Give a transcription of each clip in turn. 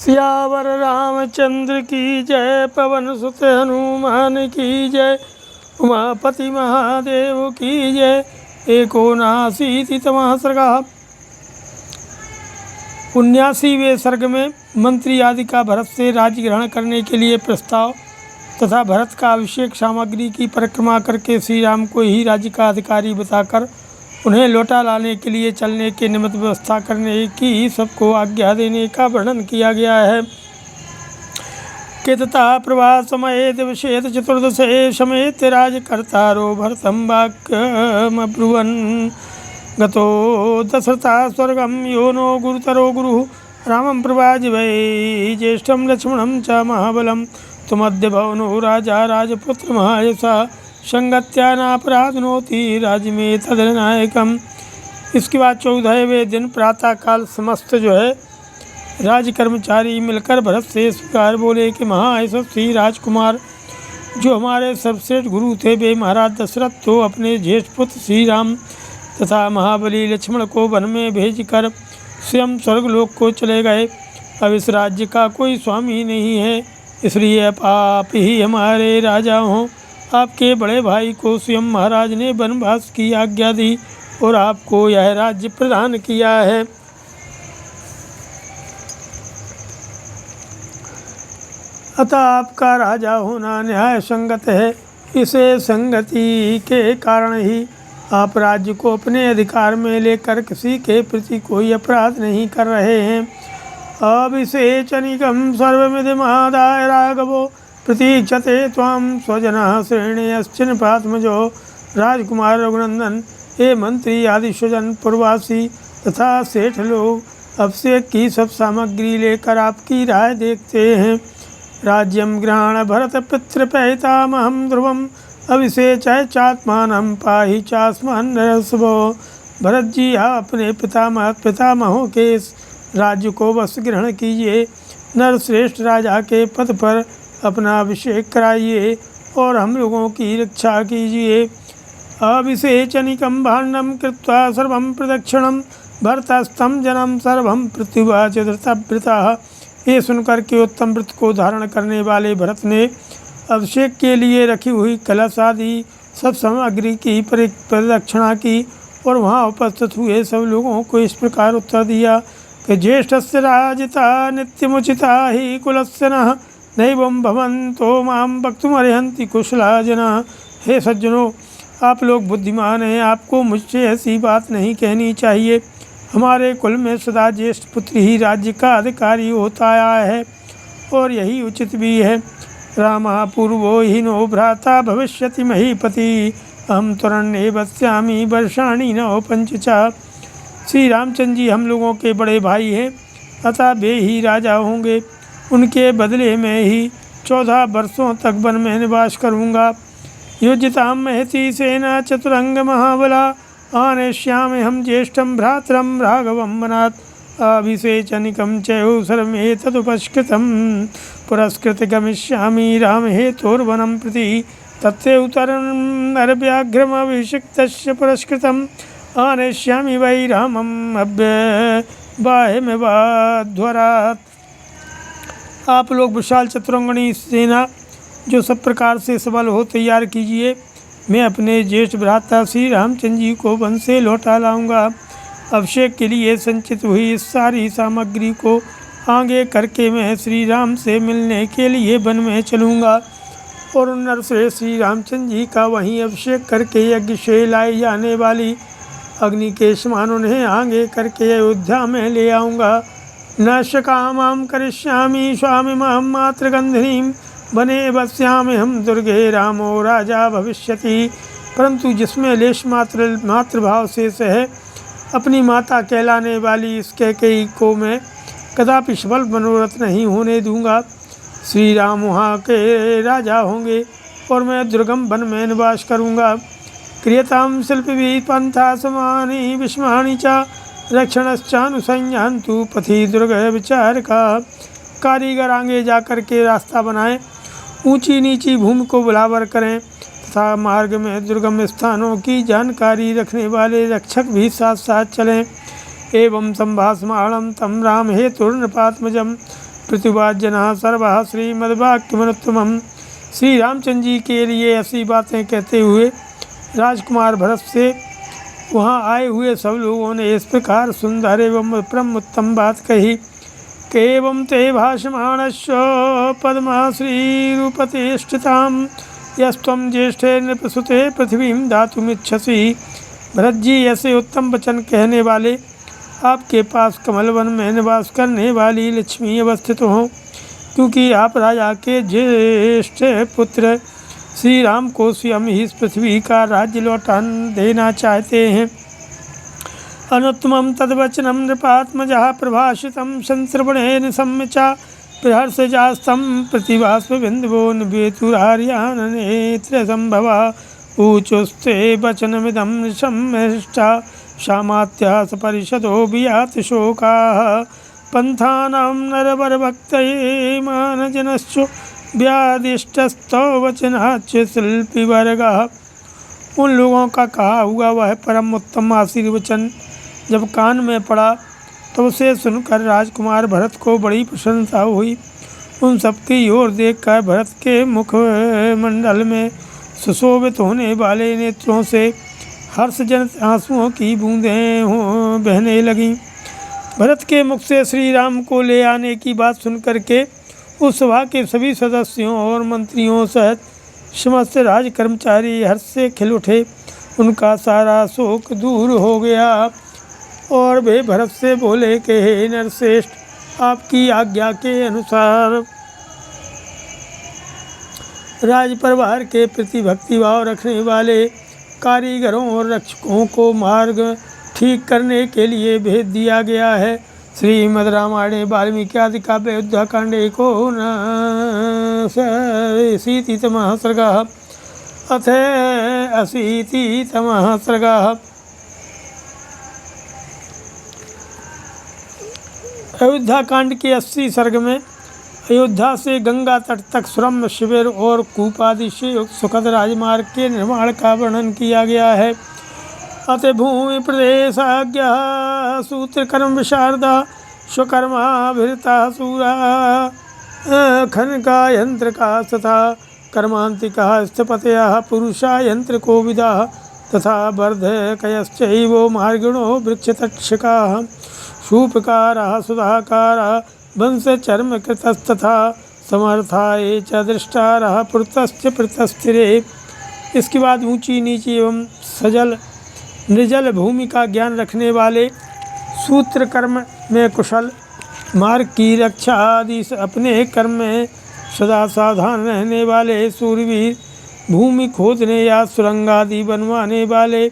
सियावर रामचंद्र की जय, पवन सुत हनुमान की जय, उमापति महादेव की जय। एकोनाशीतितमः सर्गः। 79वें सर्ग में मंत्री आदि का भरत से राज्य ग्रहण करने के लिए प्रस्ताव तथा भरत का अभिषेक सामग्री की परिक्रमा करके श्री राम को ही राज्य का अधिकारी बताकर उन्हें लौटा लाने के लिए चलने के निमित्त व्यवस्था करने की सबको आज्ञा देने का वर्णन किया गया है। कि तथा प्रभात समय दिवसेत चतुर्दशे समेत राजकर्तारो भरतं वाक्यमब्रुवन् गतो दशरथा स्वर्गं यो नो गुरुतरो गुरुः रामं प्रवाजि वै ज्येष्ठं लक्ष्मणं च महाबलं तुमद्य भवनो राजा राजपुत्र महायशः संगत्या नापराधनोति राज्य में तदनायकम। इसके बाद 14वें दिन प्रातःकाल समस्त राज कर्मचारी मिलकर भरत से स्वीकार बोले कि महायशस्वी राजकुमार जो हमारे सर्वश्रेष्ठ गुरु थे वे महाराज दशरथ तो अपने ज्येष्ठ पुत्र श्री राम तथा महाबली लक्ष्मण को वन में भेजकर स्वयं स्वर्गलोक को चले गए। अब इस राज्य का कोई स्वामी नहीं है, इसलिए अब आप ही हमारे राजा हों। आपके बड़े भाई को स्वयं महाराज ने वनवास की आज्ञा दी और आपको यह राज्य प्रदान किया है। अतः आपका राजा होना न्याय संगत है। इसे संगति के कारण ही आप राज्य को अपने अधिकार में लेकर किसी के प्रति कोई अपराध नहीं कर रहे हैं। अब इसे चनिकम सर्वमिदमादाय राघवो प्रतीक्षते त्वां स्वजनः श्रेणीयश्चिन पात्मजो। राजकुमार रघुनंदन, ये मंत्री आदि स्वजन पूर्वासी तथा सेठ लोग अभिषेक की सब सामग्री लेकर आपकी राय देखते हैं। राज्यम गृहाण भरत पितृपैतामहं ध्रुवम् अभिषेचय चात्मानं पाहि चास्मान् नरसभो। भरत जी, आप अपने पितामहों के राज्य को वश ग्रहण कीजिए, नरश्रेष्ठ राजा के पद पर अपना अभिषेक कराइए और हम लोगों की रक्षा कीजिए। अभिषेचनिकं भाण्डं कृत्वा सर्वं प्रदक्षिणं भरतस्तं जनम सर्वं प्रत्युवाच धृतव्रतः। ये सुनकर के उत्तम व्रत को धारण करने वाले भरत ने अभिषेक के लिए रखी हुई कलश आदि सब सामग्री की प्रदक्षिणा की और वहाँ उपस्थित हुए सब लोगों को इस प्रकार उत्तर दिया कि ज्येष्ठस्य राजिता नित्यमुचिता ही कुलस्य नः नैवं भवन्तो मां वक्तुमर्हन्ति कुशला जनाः। हे सज्जनों, आप लोग बुद्धिमान हैं, आपको मुझसे ऐसी बात नहीं कहनी चाहिए। हमारे कुल में सदा ज्येष्ठ पुत्र ही राज्य का अधिकारी होता आया है और यही उचित भी है। रामः पूर्वो हीनो भ्राता भविष्यति महीपति अहं त्वरण्ये वत्स्यामि वर्षाणि न पंचचा। श्री रामचंद्र जी हम लोगों के बड़े भाई हैं, अतः वे ही राजा होंगे। उनके बदले में ही 14 वर्षों तक वन में निवास करूँगा। योजितां महती सेना चतुरंग महाबला आनेष्यामि हम ज्येष्ठं भ्रातरं राघवं वनात्। अभिषेचनिकं चैव सर्वमेतदुपस्कृतं पुरस्कृत गमिष्यामि रामहेतोर्वनं प्रति। तत्ते उत्तरं नरव्याघ्रमभिषिक्तस्य पुरस्कृतं आनेष्यामि वै रामम् अव्यवाहेमिवाध्वरात्। आप लोग विशाल चतुरंगणी सेना जो सब प्रकार से सबल हो तैयार कीजिए। मैं अपने ज्येष्ठ भ्राता श्री रामचंद्र जी को वन से लौटा लाऊंगा। अभिषेक के लिए संचित हुई इस सारी सामग्री को आगे करके मैं श्री राम से मिलने के लिए वन में चलूँगा और उन नर से श्री रामचंद्र जी का वहीं अभिषेक करके यज्ञ से लाई जाने वाली अग्नि के समान उन्हें आगे करके अयोध्या में ले आऊँगा। न शकामां करिष्यामि स्वामी महं मातृगंधिनीं वने वस्यामि हम दुर्गे रामो राजा भविष्यति। परंतु जिसमें लेश मातृभाव शेष है, अपनी माता कहलाने वाली इस कैकेयी को मैं कदापि सफल मनोरथ नहीं होने दूंगा। श्री राम वहाँ के राजा होंगे और मैं दुर्गम वन में निवास करूँगा। क्रियतां शिल्पी पंथा समानि विस्मानि च रक्षणश्चानुसंयान्तु पथि दुर्ग विचार का। कारीगर आगे जाकर के रास्ता बनाएं, ऊंची नीची भूमि को बराबर करें तथा मार्ग में दुर्गम स्थानों की जानकारी रखने वाले रक्षक भी साथ साथ चलें। एवं संभाषमाणं तं राम हेतुर्नृपात्मजं प्रतिवाजना सर्वा श्रीमद्वाक्यमनुत्तमम्। श्री रामचंद्र जी के लिए ऐसी बातें कहते हुए राजकुमार भरत से वहाँ आए हुए सब लोगों ने इस प्रकार सुंदर एवं परम उत्तम बात कही कि एवं ते भाषमाणस्य पद्मा श्रीरूपतिष्ठितां यस्त्वं ज्येष्ठे नृपसुते पृथ्वीं दातुमिच्छसि। भरत जी, ऐसे उत्तम वचन कहने वाले आपके पास कमल वन में निवास करने वाली लक्ष्मी अवस्थित हों, क्योंकि आप राजा के ज्येष्ठ पुत्र श्री राम को स्वयं ही इस पृथ्वी का राज्य लौटा देना चाहते हैं। अनुत्तमं तद्वचनं नृपात्मजः प्रभाषितं संश्रवणेन सम्यचा प्रहर्षजास्तं प्रतिभास्वबिन्दवो निवेतुरार्याननेत्र संभवा ऊचुस्ते वचनमिदं सम्मिष्टा क्षामात्या सपरिषदो वियात शोकाः पंथानां नरवरभक्तये मानजनश्च व्यादिष्टस्तो वचनाच्च शिल्पीवर्गः। उन लोगों का कहा हुआ वह परम उत्तम आशीर्वचन जब कान में पड़ा तो उसे सुनकर राजकुमार भरत को बड़ी प्रसन्नता हुई। उन सबकी ओर देखकर भरत के मुख मंडल में सुशोभित होने वाले नेत्रों से हर्षजनित आंसुओं की बूंदें बहने लगीं। भरत के मुख से श्री राम को ले आने की बात सुनकर के उस सभा के सभी सदस्यों और मंत्रियों सहित समस्त राज कर्मचारी हर्ष से खिल उठे। उनका सारा शोक दूर हो गया और वे भरत से बोले कि हे नरश्रेष्ठ, आपकी आज्ञा के अनुसार राज परिवार के प्रति भक्तिभाव रखने वाले कारीगरों और रक्षकों को मार्ग ठीक करने के लिए भेज दिया गया है। श्रीमद् रामायणे वाल्मीकि आदि काव्ये युद्धकांडे एकोनशीतितमः सर्गः अथ 80तमः सर्गः। अयोध्या कांड के 80 सर्ग में अयोध्या से गंगा तट तक सुरम्य शिविर और कूप आदि से युक्त सुखद राजमार्ग के निर्माण का वर्णन किया गया है। अत भूमि प्रदेशाज्ञ सूत्रकर्म विशारदा स्वकर्माभिरता सूरा खनका यंत्र का तथा कर्मांतिका स्थपतयः पुरुषा यंत्र कोविदा तथा वर्धकयश्चैव मार्गिणो वृक्षतक्षकाः शूपकाराः सुधाकाराः वंशचर्मकृतस्तथा समर्थाये च दृष्टारः पुरतश्च पृतस्थिरे। इसके बाद ऊंची नीची एवं सजल निर्जल भूमि का ज्ञान रखने वाले, सूत्र कर्म में कुशल, मार्ग की रक्षा आदि अपने कर्म में सदा सावधान रहने वाले सूरवीर, भूमि खोदने या सुरंग आदि बनवाने वाले,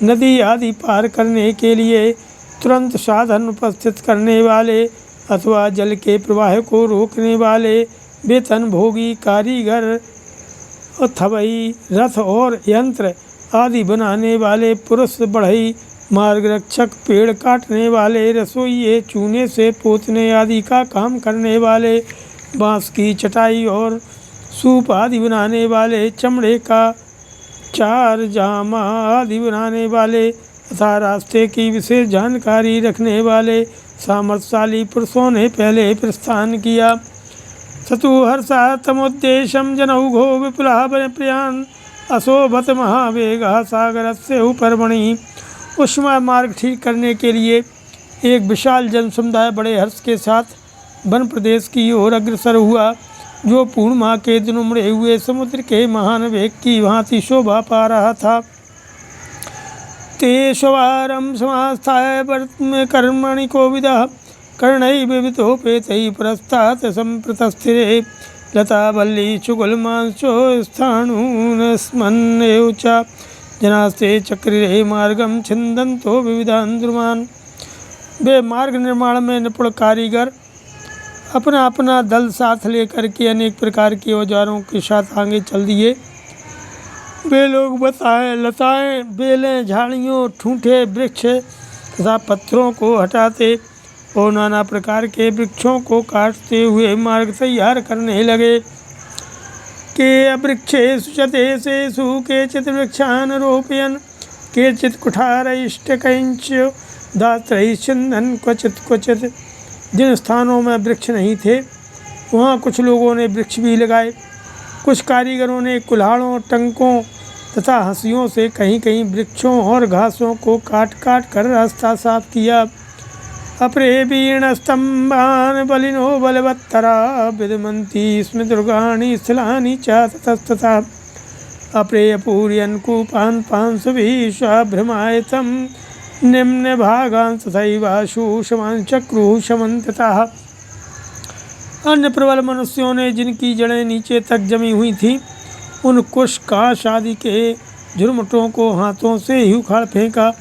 नदी आदि पार करने के लिए तुरंत साधन उपस्थित करने वाले अथवा जल के प्रवाह को रोकने वाले, वेतन भोगी कारीगर, थवई, रथ और यंत्र आदि बनाने वाले पुरुष, बढ़ई, मार्ग रक्षक, पेड़ काटने वाले, रसोइये, चूने से पोतने आदि का काम करने वाले, बांस की चटाई और सूप आदि बनाने वाले, चमड़े का चार जामा आदि बनाने वाले तथा रास्ते की विशेष जानकारी रखने वाले सामर्थशाली पुरुषों ने पहले प्रस्थान किया। सतुहर्षा तमोद्देशम जनौघो विपुला प्रियान अशोभत महावेगा सागरस्य उपरमणि। उष्मा मार्ग ठीक करने के लिए एक विशाल जन समुदाय बड़े हर्ष के साथ वन प्रदेश की ओर अग्रसर हुआ, जो पूर्णिमा के दिन उमड़े हुए समुद्र के महान वेग की भांति शोभा पा रहा था। ते स्ववारं समास्थाय कर्मणि कोविदः कर्णैः विविधोपेतैः पुरस्तात् सम्प्रतस्थिरे लतावल्ली चुगुलमांसो स्थाणून् स्मन्नेव च जनास्ते चक्रिरे मार्गम छिन्दन्तो विविधान् द्रुमान्। वे मार्ग निर्माण में निपुण कारीगर अपना अपना दल साथ लेकर के अनेक प्रकार के औजारों के साथ आगे चल दिए। वे लोग बताएं, लताएं, बेलें, झाड़ियों, ठूंठे वृक्ष तथा पत्थरों को हटाते और नाना प्रकार के वृक्षों को काटते हुए मार्ग तैयार करने लगे। के वृक्षेषु च देशेषु केचित् वृक्षान् रोपयन् केचित् कुठारैष्टकैश्च दात्रैः छिन्दन् क्वचित् जिन स्थानों में वृक्ष नहीं थे वहाँ कुछ लोगों ने वृक्ष भी लगाए। कुछ कारीगरों ने कुल्हाड़ों, टंकों तथा हंसियों से कहीं कहीं वृक्षों और घासों को काट काट कर रास्ता साफ किया। अपरे बीण स्तंभान बलिनो बलवत्तरा विदमंती स्म दुर्गाणि स्थलानि च ततस्तथा अपरे पूर्यन कूपान पांशुभिश्वाभ्रमायतम निम्न भागान तथैवाशु शमन चक्रु शमंततः। अन्य प्रबल मनुष्यों ने जिनकी जड़ें नीचे तक जमी हुई थी उन कुश, काश आदि के झुरमुटों को हाथों से ही उखाड़ फेंका।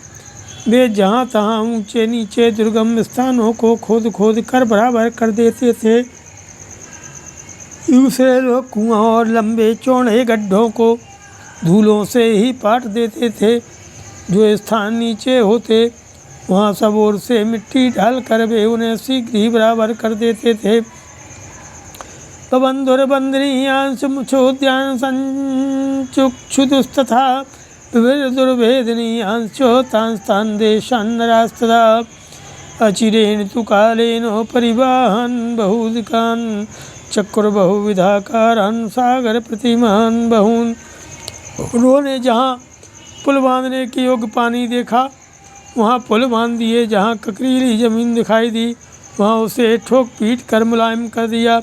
वे जहाँ तहाँ ऊंचे नीचे दुर्गम स्थानों को खोद खोद कर बराबर कर देते थे। दूसरे लोग कुआं और लंबे चौड़े गड्ढों को धूलों से ही पाट देते थे। जो स्थान नीचे होते वहाँ सब ओर से मिट्टी डालकर वे उन्हें शीघ्र ही बराबर कर देते थे। बंधुर्बंधनीयांशोद्यान संचुक्षुदुस्तथा दुर्भेदनीयांशोतांस्तान देशान्नरास्तदा अचिरेण तु कालेन परिवाहन बहुदिकान् चक्रबहुविधाकारान् सागर प्रतिमान बहून्। उन्होंने जहाँ पुल बांधने के योग्य पानी देखा वहाँ पुल बांध दिए। जहाँ ककरीली जमीन दिखाई दी वहाँ उसे ठोक पीट कर मुलायम कर दिया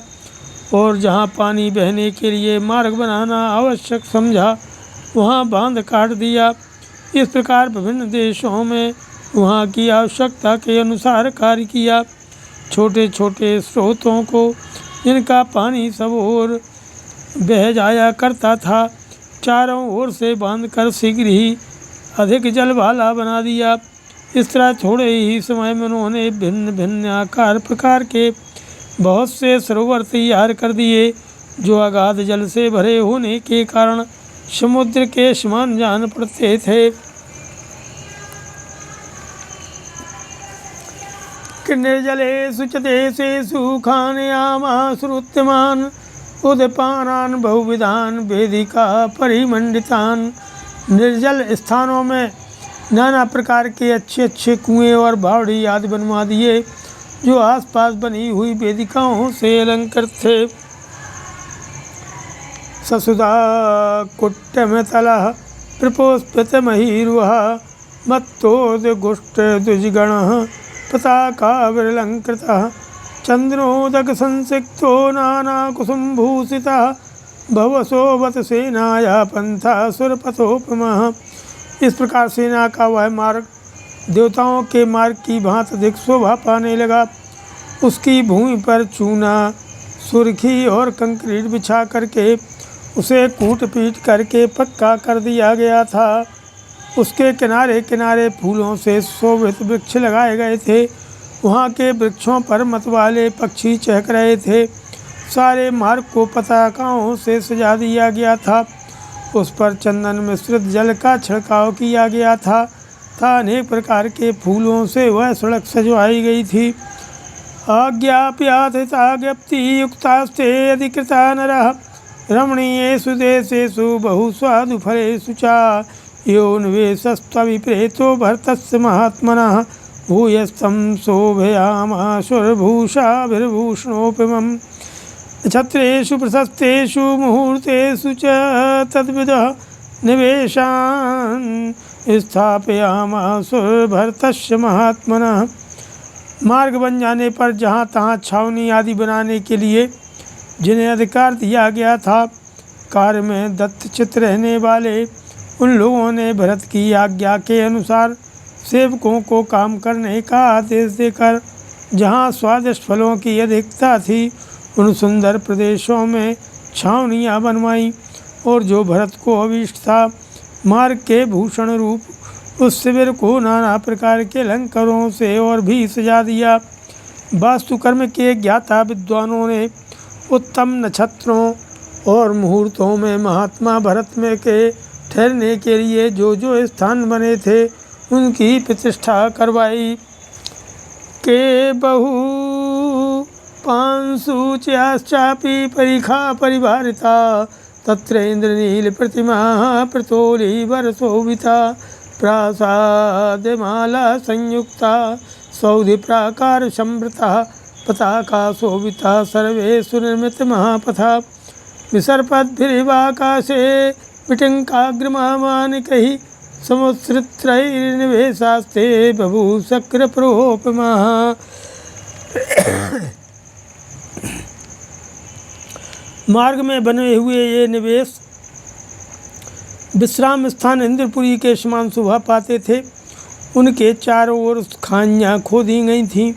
और जहाँ पानी बहने के लिए मार्ग बनाना आवश्यक समझा वहाँ बांध काट दिया। इस प्रकार विभिन्न देशों में वहाँ की आवश्यकता के अनुसार कार्य किया। छोटे छोटे स्रोतों को जिनका पानी सब ओर बह जाया करता था चारों ओर से बांधकर शीघ्र ही अधिक जल वाला बना दिया। इस तरह थोड़े ही समय में उन्होंने भिन्न भिन्न आकार प्रकार के बहुत से सरोवर तैयार कर दिए जो अगाध जल से भरे होने के कारण समुद्र के समान जान पड़ते थे। निर्जलेषु च देशेषु खानयामासुरुत्तमान् उदपानान् बहुविधान् वेदिका परिमंडितान्। निर्जल स्थानों में नाना प्रकार के अच्छे अच्छे कुएं और बावड़ी आदि बनवा दिए जो आसपास बनी हुई वेदिकाओं से अलंकृत थे। ससुधा कुट्टमतलः प्रपोष्पितमहीरुह मत्तोदगुष्टद्विजगणः पताकाविरलङ्कृतः चन्द्रोदकसंसिक्तो नानाकुसुमभूषितः भवसोवत सेनाया पंथा सुरपथोपमः। इस प्रकार सेना का वह मार्ग देवताओं के मार्ग की भांति अधिक शोभा पाने लगा। उसकी भूमि पर चूना, सुर्खी और कंक्रीट बिछा करके उसे कूट पीट करके पक्का कर दिया गया था। उसके किनारे किनारे फूलों से शोभित वृक्ष लगाए गए थे। वहाँ के वृक्षों पर मतवाले पक्षी चहक रहे थे। सारे मार्ग को पताकाओं से सजा दिया गया था। उस पर चंदन मिश्रित जल का छिड़काव किया गया था अनेक प्रकार के फूलों से वह सड़क सजवाई गई थी। आज्ञाप्यातिथाज्ञप्ति युक्तास्ते अधिकृता नरः रमणीयेषु देशेषु बहुस्वादुफलेषु च योऽन्वेषस्त्वभिप्रेतो भरतस्य महात्मनः भूयस्तं शोभयामाशुरभूषाभिर्भूषणोपमम्। छत्रेषु प्रशस्तेषु मुहूर्तेषु च तद्विदः निवेशान् स्थापयामासुरभरतस्य महात्मनः। मार्ग बन जाने पर जहाँ तहाँ छावनी आदि बनाने के लिए जिन्हें अधिकार दिया गया था कार्य में दत्तचित्त रहने वाले उन लोगों ने भरत की आज्ञा के अनुसार सेवकों को काम करने का आदेश देकर जहाँ स्वादिष्ट फलों की अधिकता थी उन सुंदर प्रदेशों में छावनियाँ बनवाईं और जो भरत को अभीष्ट था मार्ग के भूषण रूप उस शिविर को नाना प्रकार के अलंकारों से और भी सजा दिया। वास्तुकर्म के ज्ञाता विद्वानों ने उत्तम नक्षत्रों और मुहूर्तों में महात्मा भरत में के ठहरने के लिए जो जो स्थान बने थे उनकी प्रतिष्ठा करवाई। के बहु पांशुच्याश्चापि परिखा परिभारिता तत्र इंद्रनील प्रतिमा प्रतोली वरशोभिता प्रासादमाला संयुक्ता सौधि प्राकार संवृता पताका शोभिता सर्वे सुनिर्मित महापथा विसर्पद्भिरिवाकाशे विटङ्काग्रमामानिकैः समुत्सृत्रैर्निवेशास्ते बभूशक्रप्रोपमाः। मार्ग में बने हुए ये निवेश विश्राम स्थान इंद्रपुरी के समान शोभा पाते थे। उनके चारों ओर खानियाँ खोदी गई थीं,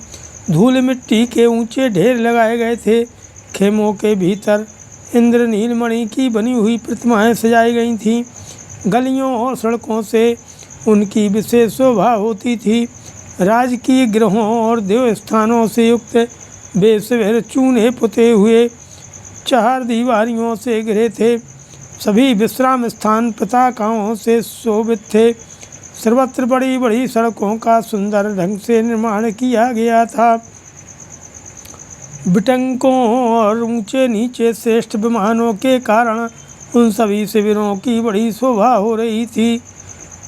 धूल मिट्टी के ऊंचे ढेर लगाए गए थे। खेमों के भीतर इंद्रनील मणि की बनी हुई प्रतिमाएं सजाई गई थीं। गलियों और सड़कों से उनकी विशेष शोभा होती थी। राजकीय गृहों और देवस्थानों से युक्त बेसवेर चूने पुते हुए 4 दीवारियों से घिरे थे। सभी विश्राम स्थान पताकाओं से शोभित थे। सर्वत्र बड़ी बड़ी सड़कों का सुंदर ढंग से निर्माण किया गया था। बिटंकों और ऊंचे नीचे श्रेष्ठ विमानों के कारण उन सभी शिविरों की बड़ी शोभा हो रही थी।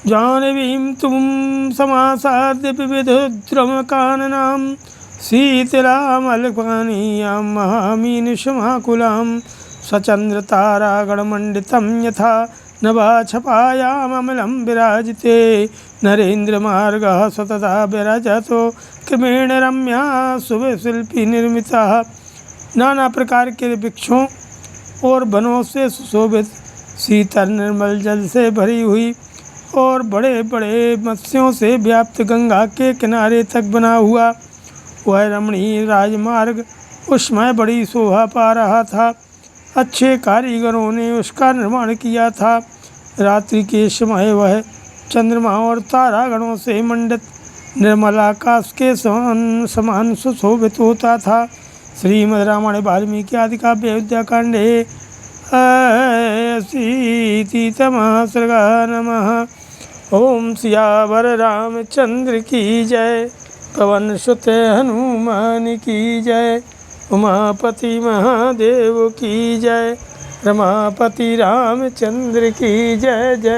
जानवीं तुम समासाद्य विविध द्रमकाननां शीतलामल्पानीयां महामीनशमाकुलां सचंद्र तारागणमण्डितं यथा नभाछपायाममलं विराजिते नरेन्द्र मार्गः सतता विरजतो क्रमेण रम्या शुभशिल्पी निर्मिता। नाना प्रकार के वृक्षों और वनों से सुशोभित, शीतल निर्मल जल से भरी हुई और बड़े बड़े मत्स्यों से व्याप्त गंगा के किनारे तक बना हुआ वह रमणीय राजमार्ग उस समय बड़ी शोभा पा रहा था। अच्छे कारीगरों ने उसका निर्माण किया था। रात्रि के समय वह चंद्रमा और तारागणों से मंडित निर्मल आकाश के समान सुशोभित होता था। श्रीमद् रामायण वाल्मीकि आदि काव्य अयोध्याकांडे अशीतितमः सर्गः। नमः। ओम सियावर रामचंद्र की जय, पवन सुत हनुमान की जय, उमापति महादेव की जय, रमापति रामचंद्र की जय जय।